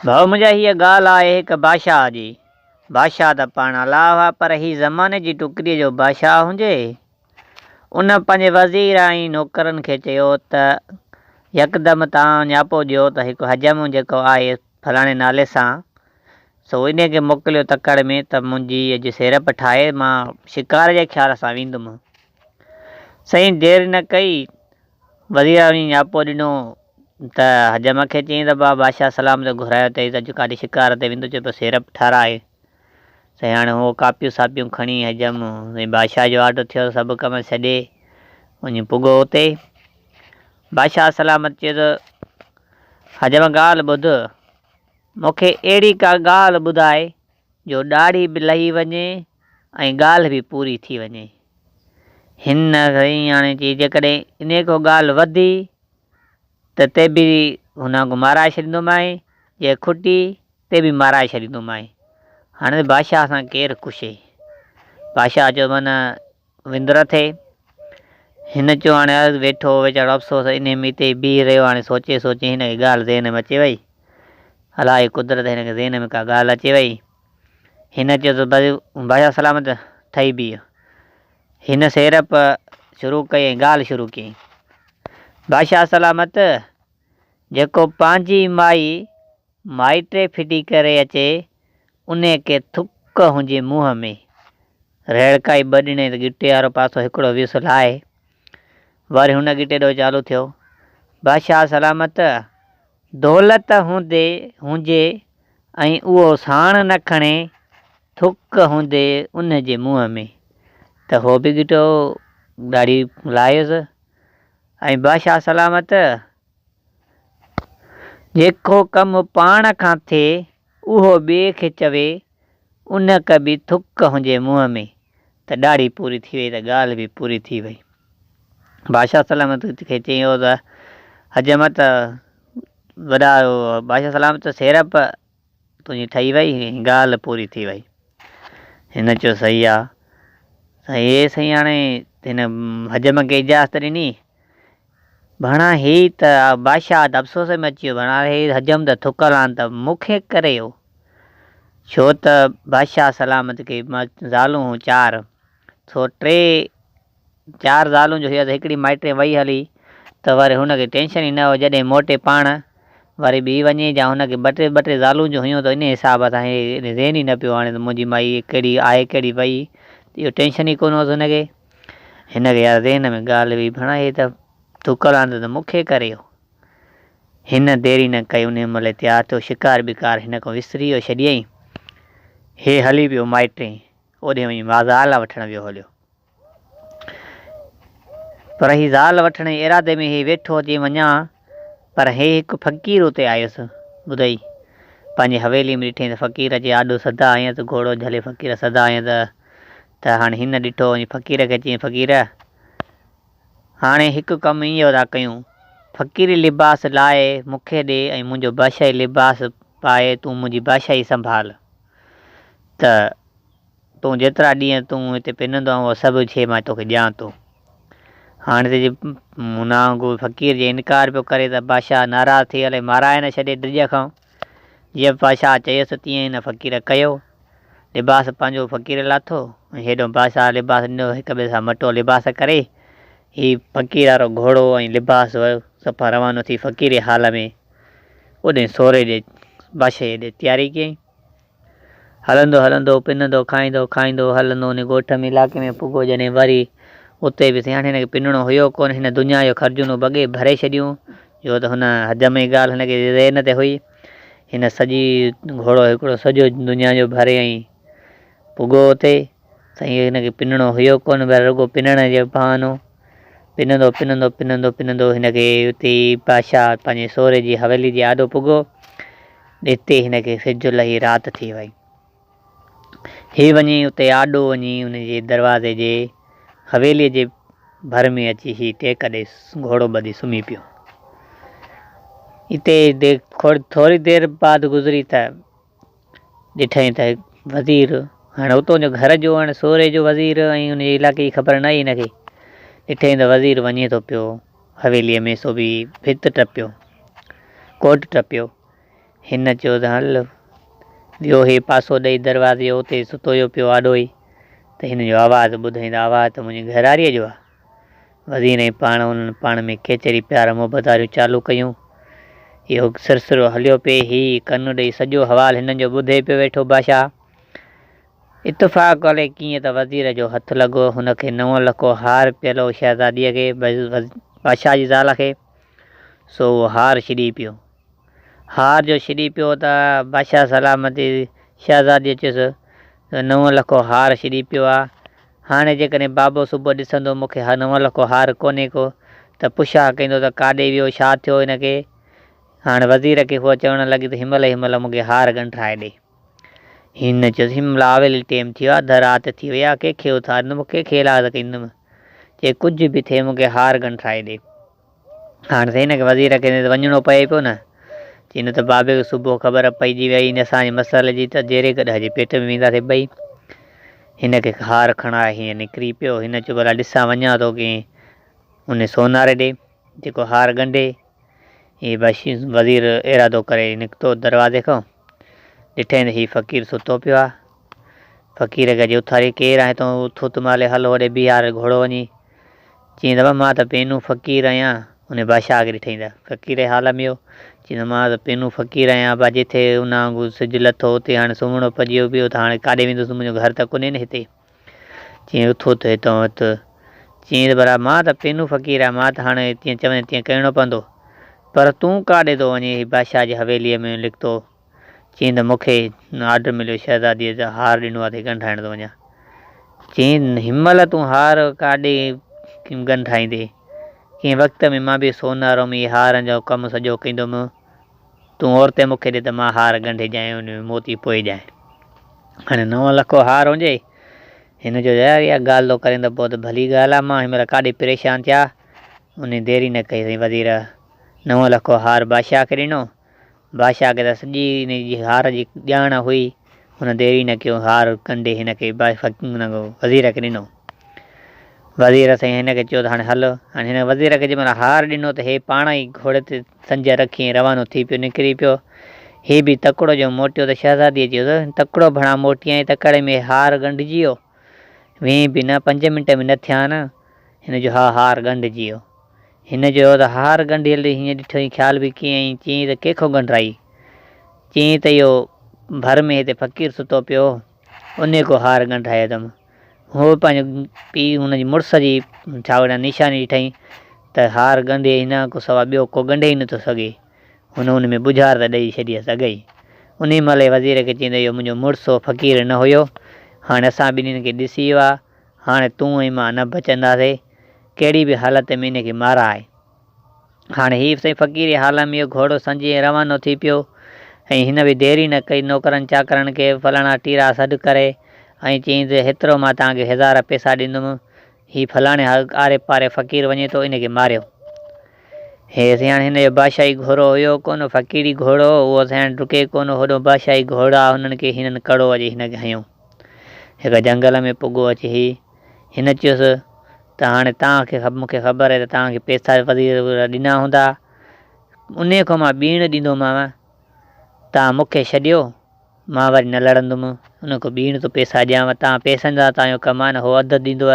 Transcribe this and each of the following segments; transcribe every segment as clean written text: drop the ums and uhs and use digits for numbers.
भाउ मुंहिंजा हीअ ॻाल्हि आहे हिकु बादशाह जी। बादशाह त पाण अलाह आहे, पर ही ज़माने जी टुकरीअ जो बादशाह हुजे। उन पंहिंजे वज़ीर ऐं नौकरनि खे चयो त यकदमि तव्हां न्यापो ॾियो त हिकु हजम जेको आहे फलाणे नाले सां, सो इन खे मोकिलियो तकड़ में त मुंहिंजी अॼु सीरप ठाहे मां शिकार जे ख़्याल सां वेंदुमि। साईं देरि न कई, वज़ीर न्यापो ॾिनो त हजम खे चईं त बादशाह सलाम ते घुरायो अथई त अॼु काॾे शिकार ते वेंदो, चए पियो सीरप ठाराए। साईं हाणे उहो कापियूं सापियूं खणी हजम साईं बादशाह जो ऑडर थियो, सभु कम छॾे वञी पुॻो उते। बादशाह सलामत चयो त हजम ॻाल्हि ॿुध, मूंखे अहिड़ी का ॻाल्हि ॿुधाए जो ॾाढ़ी बि लही वञे ऐं ॻाल्हि बि पूरी थी वञे। हिन साईं हाणे चई जेकॾहिं इन को ॻाल्हि वधी त ते बि हुन को माराए छॾींदोमांइ, जे खुटी ते बि माराए छॾींदोमांइ। हाणे बादशाह सां केरु कुशे। बादशाह जो माना विंदुर थिए। हिन चयो हाणे वेठो वीचारो अफ़सोस इन में हिते बीह रहियो, हाणे सोचे सोचे हिन खे ॻाल्हि ज़हन में अचे वई। अलाए कुदरत हिन खे ज़हन में का ॻाल्हि अचे वई। हिन चयो त भई बादशाह सलामत ठही बीह। हिन सीरप शुरू कई ऐं ॻाल्हि शुरू कई। बादशाह सलामत, जेको पंहिंजी माई माइटे फिटी करे अचे उन खे थुक हुजे मुंहं में, रेड़काई ॿ ॾिने त गिटे वारो पासो हिकिड़ो वियुसि लाहे, वरी हुन गिटे ॾों चालू थियो। बादशाह सलामत, दौलत हुजे ऐं उहो साण न खणे, थुक हूंदे उन जे मुंहं में, त हो बि गिटो ॾाढी लाहियुसि। ऐं बादशाह सलामत, जेको कमु पाण खां थिए उहो ॿिए खे चवे उन खे बि थुक हुजे मुंहं में, त ॾाढ़ी पूरी थी वई, त ॻाल्हि बि पूरी थी वई। बादशाह सलामत खे चयो त हजमत वॾा बादशाह सलामत सीरप तुंहिंजी ठही वई, ॻाल्हि पूरी थी वई। हिन चयो सही आहे। साईं हे साईं हाणे हिन हजम खे इजाज़त ॾिनी, भणा ही त बादशाह त अफ़सोस में अची वियो, भणा हे हजम त थुकल आहिनि त मूंखे करे हो। छो त बादशाह सलामत खे ज़ालूं चार, सो चार ज़ालूं जो हुया त हिकिड़ी माइटे वई हली त वरी हुनखे टेंशन ई न हो, जॾहिं मोटे पाण वरी ॿी वञे या हुनखे ॿ टे ज़ालूं जो हुयूं त इन हिसाब सां हे ज़हन ई न पियो हाणे त मुंहिंजी माई कहिड़ी आहे कहिड़ी वई, इहो टेंशन ई कोन हुअसि हुनखे। हिनखे यार ज़हन में ॻाल्हि हुई, भणा हे त थुकल आहिनि त मूंखे करे हो। हिन देरी न कई, उन महिल तयारु थियो, शिकार बिकार हिन खां विसरी वियो छॾियईं। हे हली पियो माइटे, ओॾे वञी ज़ाल वठणु वियो हलियो। पर ही ज़ाल वठण जे इरादे में हे वेठो अची वञा, पर हे हिकु फ़क़ीर उते आयुसि। ॿुधई पंहिंजी हवेली में ॾिठईं त फ़क़ीर जे आॾो सदा आयसि, घोड़ो झले फ़क़ीर सदा आयसि। त हाणे हिन ॾिठो वञी फ़क़ीर खे चईं, फ़क़ीर हाणे हिकु कमु ईअं था कयूं, फ़क़ीरी लिबास लाहे मूंखे ॾे ऐं मुंहिंजो बादशाही लिबास पाए तूं मुंहिंजी बादशाही संभाल, त तूं जेतिरा ॾींहं तूं हिते पिनंदो उहो सभु शइ मां तोखे ॾियां थो। हाणे त जे मुनागो फ़क़ीर जे इनकार पियो करे त बादशाह नाराज़ थी हले माराए न छॾे ड्रिज खां। जीअं बादशाह चयसि तीअं हिन फ़क़ीर कयो, लिबास पंहिंजो फ़क़ीर लाथो ऐं हेॾो बादशाह लिबास ॾिनो, हिक ॿिए सां मटो लिबास करे ही फ़क़ीर वारो घोड़ो ऐं लिबास सफ़ा रवानो थी फ़क़ीर हाल में ओॾे सोरे जे बादशाह ॾे तयारी कयईं। हलंदो हलंदो पिनंदो खाईंदो हलंदो उन ॻोठ में इलाइक़े में पुॻो, जॾहिं वरी उते बि हाणे हिनखे पिनणो हुयो कोन, हिन दुनिया जो ख़र्जुनो बॻे भरे छॾियूं, छो त हुन हजम जी ॻाल्हि हिनखे ज़हन ते हुई। हिन सॼी घोड़ो हिकिड़ो सॼो दुनिया जो भरे ऐं पुॻो उते। साईं हिनखे पिनणो हुयो कोन, रुॻो पिनण जो बहानो, पिनंदो हिनखे उते बादशाह पंहिंजे सोरे जी हवेली जे आॾो पुॻो। हिते हिनखे सिजु लही राति थी वई। ही वञी उते आॾो वञी हुनजे दरवाज़े जे हवेलीअ जे भर में अची ही टेक ॾे घोड़ो ॿधी सुम्ही पियो। हिते थोरी देरि बाद गुज़री त ॾिठईं त वज़ीर, हाणे उतां जो घर जो हाणे सोरे जो वज़ीर ऐं हुन इलाइक़े जी ख़बर न आई हिनखे। ॾिठईं त वज़ीर वञे थो पियो हवेलीअ में, सो बि भित टपियो, कोट टपियो। हिन चयो त हल वियो हे पासो ॾेई दरवाज़े उते सुतोयो पियो आॾो ई त हिन जो आवाज़ु ॿुधाईंदा आवाज़ु त मुंहिंजी घरवारीअ जो आहे। वज़ीर ऐं उन्हनि पाण में खेचरी प्यार मोहबत वारियूं चालू कयूं। इहो सिलसिलो हलियो पिए। हीउ कनु ॾेई सॼो हवालु हिननि जो ॿुधे पियो वेठो बादशाह। इतफ़ाक़ हले कीअं त वज़ीर जो हथु लॻो हुनखे 9 लखो हार पियलो शहज़ादीअ खे बादशाह जी ज़ाल खे। सो उहो हार छिड़ी पियो। हार जो छिड़ी पियो त बादशाह सलामती शहज़ादीअ चयुसि त 9 लखो हार छिड़ी पियो आहे। हाणे जेकॾहिं बाबो सुबुह ॾिसंदो मूंखे 9 लखो हार कोन्हे को त पुछा कंदो त काॾे वियो छा थियो हिनखे। हाणे वज़ीर खे उहा चवणु लॻी त हिनमहिल मूंखे हार ॻंढाए ॾे। हिन चयोसि हिनमहिल आवेल टाइम थी वियो आहे, अधु राति थी वई आहे, कंहिंखे उथारींदुमि कंहिंखे इलाज कंदुमि, चए कुझु बि थिए मूंखे हार ॻंढाए ॾे। हाणे त हिनखे वज़ीर खे वञिणो पए पियो न, चई न त बाबे खे सुबुह ख़बर पइजी वई इन असांजे मसाले जी त जहिड़े कॾहिं हजी पेट में वेंदासीं ॿई। हिनखे हार खणाए हीअं निकिरी पियो। हिन चयो भला ॾिसां वञा थो की उन सोनारे ॾे जेको हार ॻंढे। हीअ बसि वज़ीर इरादो करे निकितो दरवाज़े खां। ॾिठई त हीउ फ़क़ीर सुतो पियो आहे। फ़क़ीर खे अॼु उथारी केरु आहे तूं उथो त माले हल होॾे बीहार घोड़ो वञी। चईं त मां त पेनू फ़क़ीर आहियां। उन बादशाह खे ॾिठई त फ़क़ीर हाल में हो। चईं त मां त पेनू फ़क़ीर आहियां, भा जिथे उन वांगुरु सिजु लथो उते हाणे सुम्हणो पइजी पियो त हाणे काॾे वेंदुसि, मुंहिंजो घर त कोन्हे न हिते। चईं उथो त हितां उथु। चईं त भला मां त पेनू फ़क़ीर आहियां, मां त हाणे तीअं चवंदे तीअं करिणो पवंदो, पर तूं काॾे थो वञे बादशाह जी हवेलीअ में निकितो। चईं त मूंखे ऑडर मिलियो शहज़ादीअ जा हार ॾिनो आहे त ॻंढाइण थो वञा। चईं हिनमहिल तूं हार काॾे ॻंढाईंदे, कंहिं वक़्त में मां बि सोनारो में हारनि जो कमु सॼो कंदुमि, तूं औरते मूंखे ॾे त मां हार ॻंढे ॼाए उन में मोती पोए ॼाए। हाणे 9 लखो हार हुजे। हिन जो यार इहा ॻाल्हि थो करे त पोइ त भली ॻाल्हि आहे, मां हिनमहिल काॾे परेशान थिया। उन देरी न कई अथई वज़ीर 9 लखो हार बादशाह खे ॾिनो। बादशाह खे त सॼी हिन जी हार जी ॼाण हुई। हुन देरी न कयो, हार ॻंढे हिनखे वज़ीर खे ॾिनो। वज़ीर साईं हिनखे चयो त हाणे हल। हाणे हिन वज़ीर खे जंहिंमहिल हार ॾिनो त हे पाण ई घोड़े ते संज रखी रवानो थी पियो, निकिरी पियो। हे बि तकिड़ो जो मोटियो त शहज़ादीअ चयो त तकिड़ो भणा मोटी ऐं तकिड़े में हार ॻंढिजी वियो। वें बि न 5 मिंट में न थिया न, हिन जो हार ॻंढिजी वियो। हिन जो त हार ॻंढियल हीअं ॾिठो ख़्याल बि कीअं ई। चईं त कंहिंखो ॻंढाई। चईं त इहो भर में हिते फ़क़ीर सुतो पियो, उन को हार ॻंढाए अथमि। उहो पंहिंजो पीउ हुनजी मुड़ुस जी छावड़ा निशानी ॾिठई त हार ॻंढे हिन को सवाइ ॿियो को ॻंढे ई नथो सघे। हुन में बुझार त ॾेई छॾी अॻई। उन महिल वज़ीर खे चईं त इहो मुंहिंजो मुड़ुसु फ़क़ीर न हुयो। हाणे असां ॿिन्हिनि खे ॾिसी वियो आहे। हाणे तूं ऐं मां न बचंदासीं, कहिड़ी बि हालत में इनखे माराए। हाणे हीअ साईं फ़क़ीर हाल में इहो घोड़ो संजी रवानो थी पियो। ऐं हिन बि देरी न कई नौकरनि चाकरनि खे फलाणा टीरा सॾु करे ऐं चईं त हेतिरो मां तव्हांखे 1000 पैसा ॾींदुमि, हीउ फलाणे आरे पारे फ़क़ीर वञे थो, इनखे मारियो। हे साईं हिन जो बादशाही घोड़ो हुयो कोन, फ़क़ीरी घोड़ो, उहो साईं डुके कोन। होॾो बादशाही घोड़ा हुननि खे हिननि कड़ो अची हिनखे हयूं। हिकु जंगल में पुॻो अची हिन चयुसि त हाणे तव्हांखे मूंखे ख़बर आहे त तव्हांखे पैसा वज़ीर ॾिना हूंदा, उन खां मां ॿीण ॾींदोमांव। तव्हां मूंखे छॾियो, मां वरी न लड़ंदुमि, उन खां ॿीण तो पैसा ॾियांव। तव्हां पैसनि जा तव्हांजो कमानु हो अधु ॾींदव।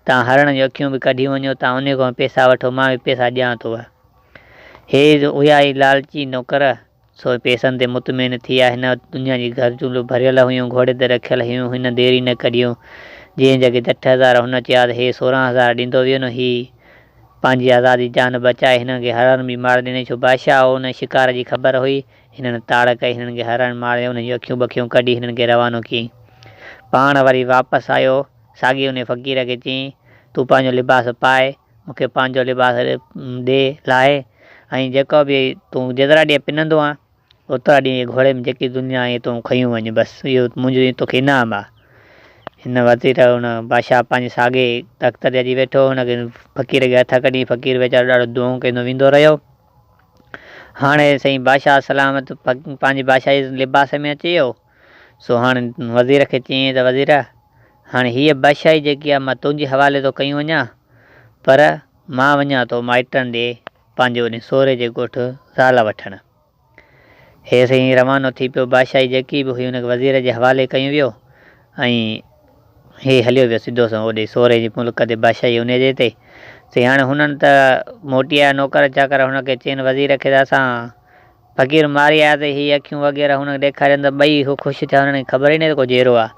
तव्हां हरण जूं अखियूं बि कढी वञो, तव्हां उन खां पैसा वठो, मां बि पैसा ॾियां थो। हे हुया ई लालची नौकर, सो पैसनि ते मुतमिन थी विया। हिन दुनिया जी घरजूं भरियल हुयूं, घोड़े ते रखियल हुयूं। हिन देरी न कढियूं। जंहिं जॻह 8,000 हुन चया त हे 16,000 ॾींदो वियो न। ही पंहिंजी आज़ादी जान बचाए हिननि खे हरण बि मारे ॾिनई। छो बादशाह हुन शिकार जी ख़बर हुई। हिननि ताड़ कई, हिननि खे हरण मारे, हुनजी अखियूं बखियूं कढी हिननि खे रवानो कयईं। पाण वरी वापसि आयो। साॻी उन फ़क़ीर खे चयईं तूं पंहिंजो लिबास पाए, मूंखे पंहिंजो लिबास ॾे लाहे, ऐं जेको बि तूं जेतिरा ॾींहं पिनंदो आहे ओतिरा ॾींहं घोड़े में जेकी दुनिया आहे तूं खयूं वञु, बसि इहो मुंहिंजो तोखे इनाम आहे। हिन वज़ीर हुन बादशाह पंहिंजे साॻे तख़्त ते अची वेठो। हुनखे फ़क़ीर खे हथ कढी, फ़क़ीर वीचारो ॾाढो दुआऊं कंदो वेंदो रहियो। हाणे साईं बादशाह सलामत पंहिंजी बादशाही लिबास में अची वियो। सो हाणे वज़ीर खे चयईं त वज़ीर हाणे हीअ बादशाही जेकी आहे मां तुंहिंजे हवाले थो कयूं वञा, पर मां वञा थो माइटनि ॾे पंहिंजे उन सोहरे जे ॻोठु ज़ाल वठणु। हे साईं रवानो थी पियो। बादशाही जेकी बि हुई हुनखे वज़ीर जे हवाले कयूं वियो ऐं हे हलियो वियो सिधो सो होॾे सोरे जे मुल्क ते बादशाही हुनजे ते। से हाणे हुननि त मोटी आया नौकर चाकर हुनखे चइनि वज़ीर खे त असां फ़क़ीर मारी आयासीं, हीअ अखियूं वग़ैरह हुनखे ॾेखारियनि त ॿई हू ख़ुशि थिया, हुननि खे ख़बर ई न को जहिड़ो आहे।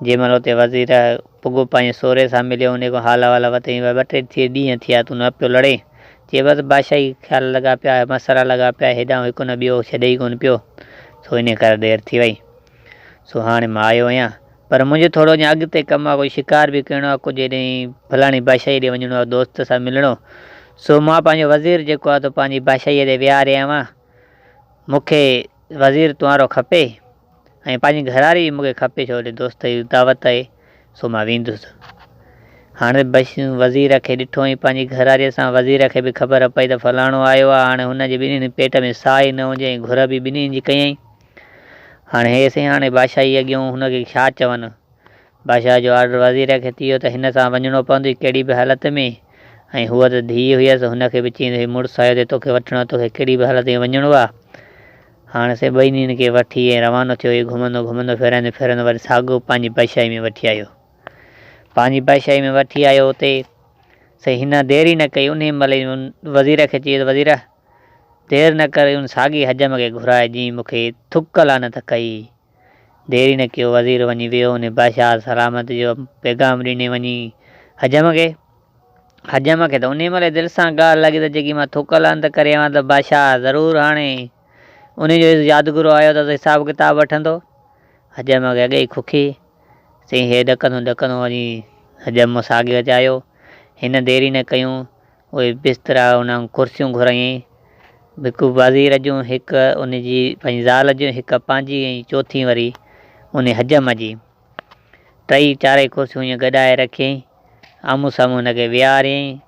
जंहिं महिल हुते वज़ीर पुॻो पंहिंजे सोरे सां मिलियो, उन खां हाल वाल वरितई, 2-3 ॾींहं थिया तूं न पियो लड़े, चए बसि बादशाही ख़्यालु लॻा पिया, मसरा लॻा पिया, हेॾां हिकु न ॿियो छॾे ई कोन पियो, सो इन करे देरि थी वई। सो हाणे मां आयो आहियां, पर मुंहिंजो थोरो अञा अॻिते कमु आहे, कोई शिकार बि करिणो आहे, कुझु हेॾे फलाणी बादशाही ॾे वञिणो आहे, दोस्त सां मिलणो। सो मां पंहिंजो वज़ीर जेको आहे त पंहिंजी बादशाहीअ ते विहारे आहियां, मूंखे वज़ीर तुम्हारो खपे ऐं पंहिंजी घरवारी मूंखे खपे, छो होॾे दोस्त जी दावत आहे, सो मां वेंदुसि। हाणे बसि वज़ीर खे ॾिठो ऐं पंहिंजी घरवारीअ सां, वज़ीर खे बि ख़बर पई त फलाणो आयो आहे, हाणे हुनजे ॿिन्हिनि पेट में साह ई न हुजे ऐं घुर बि ॿिन्हिनि जी कयईं। हाणे हे साईं हाणे बादशाही अॻियां हुनखे छा चवनि, बादशाह जो ऑर्डर वज़ीर खे थी वियो त हिन सां वञिणो पवंदो कहिड़ी बि हालत में, ऐं हूअ त धीउ हुयसि, हुनखे बि चईं मुड़ुसु आयो ते तोखे वठणो, तोखे कहिड़ी बि हालत में वञिणो आहे। हाणे से ॿिन्हिनि खे वठी ऐं रवानो थियो, घुमंदो घुमंदो फिरंदो फिरंदो वरी साॻियो पंहिंजी बादशाही में वठी आयो। पंहिंजी बादशाही में वठी आयो, उते सही हिन देरि ई न कई, उन महिल वज़ीर खे चई वज़ीर देरि न करे उन साॻी हजम खे घुराए, जीअं मूंखे थुक लानत कई। देरि न कयो, वज़ीर वञी वियो, उन बादशाह सलामत जो पैगाम ॾिने वञी हजम खे त उन महिल दिलि सां ॻाल्हि लॻी त जेकी मां थुक लानत करे आवां त बादशाह ज़रूरु हाणे उनजो यादगिरो आयो त हिसाबु किताबु वठंदो। हजम खे अॻे ई खुखी चई हे ॾकंदो वञी हजम साॻियो अचायो। हिन देरि न कयूं, उहे बिस्तरा उन कुर्सियूं घुराईं, हिकु वज़ीर जूं, हिकु उनजी पंहिंजी ज़ाल जूं, हिकु पंहिंजी ऐं चौथी वरी उन हजम जी, 3-4 कुर्सियूं ईअं गॾाए रखियईं, आम्हूं साम्हूं हुनखे विहारियईं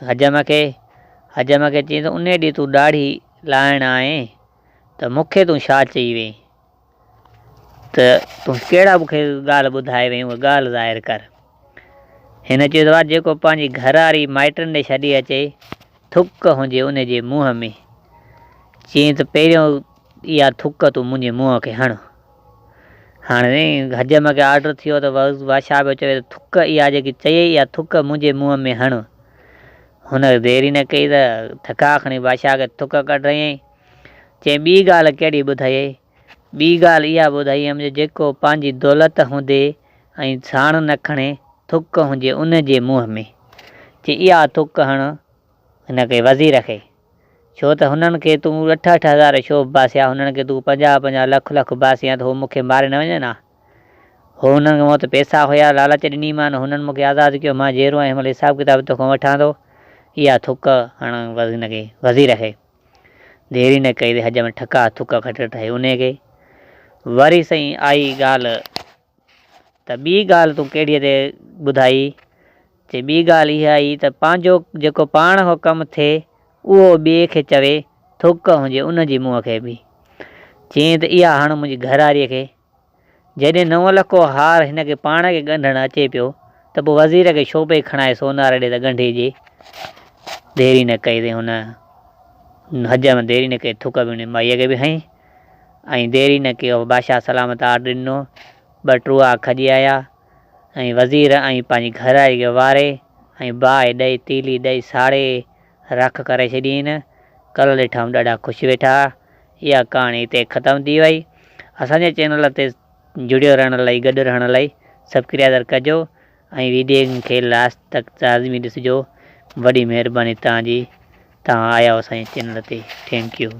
हजम खे चई त उन ॾींहुं तूं ॾाढी लाहिण आहे त मूंखे तूं छा चई वई, त तूं कहिड़ा मूंखे ॻाल्हि ॿुधाए वई, उहा ॻाल्हि ज़ाहिर कर। हिन चयो त जेको पंहिंजी घरवारी माइटनि ॾे छॾी अचे, थुक हुजे उनजे मुंहं में, चईं त पहिरियों इहा थुक तूं मुंहिंजे मुंहं खे हण। हाणे हजम खे ऑर्डर थियो त बादशाह पियो चवे त थुक इहा जेकी चई, इहा थुक मुंहिंजे मुंहं में हण। हुन देरि न कई त थका खणी बादशाह खे थुक कढायईं। चई ॿी ॻाल्हि कहिड़ी ॿुधाई, ॿी ॻाल्हि इहा ॿुधाई हुअमि जेको पंहिंजी दौलत हूंदे ऐं साण न खणे, थुक हुजे उनजे मुंहं में, चई इहा थुक हण हिनखे वज़ीर खे, छो त हुननि खे तूं 8-8 हज़ार छो बासिया, हुननि खे तूं 50-50 लख बासिया त हो मूंखे मारे न वञनि हा। हो हुननि मूं वटि पैसा हुया, लालच ॾिनीमान, हुननि मूंखे आज़ादु कयो, मां जहिड़ो आहियां हिनमहिल हिसाबु किताबु तोखां वठां थो, इहा थुक हण हिनखे वज़ीर खे। देरि न कई त हजम ठका थुक खटे उनखे। वरी सही आई ॻाल्हि त ॿी ॻाल्हि तूं कहिड़ीअ ते ॿुधाई, चई ॿी ॻाल्हि इहा आई त पंहिंजो जेको पाण खां कमु थिए उहो ॿिए खे चवे, थुक हुजे उनजे मुंहं खे बि, चईं त इहा हण मुंहिंजी घरवारीअ खे। जॾहिं 9 लख हार हिनखे पाण खे ॻंढणु अचे पियो त पोइ वज़ीर खे छो पई खणाए सोनार ॾे त ॻंढिजे। देरि न कई हुन हजम, देरि न कई थुक बि हुन माईअ खे बि हईं, ऐं देरि न कयो बादशाह सलामत ऑर्डर ॾिनो, 2 टूआ खॼी आया ऐं वज़ीर ऐं पंहिंजी घरवारी खे वारे ऐं बाहि ॾेई तीली ॾेई साड़े रख करे छॾियईं। कल्ह ॾिठमि ॾाढा ख़ुशि वेठा। इहा कहाणी हिते ख़तमु थी वई। असांजे चैनल ते जुड़ियो रहण लाइ, गॾु रहण लाइ सब्सक्राइब कजो ऐं वीडियो खे लास्ट तक लाज़मी ॾिसिजो। वॾी महिरबानी तव्हांजी, तव्हां आया हो असांजे चैनल ते। Thank U.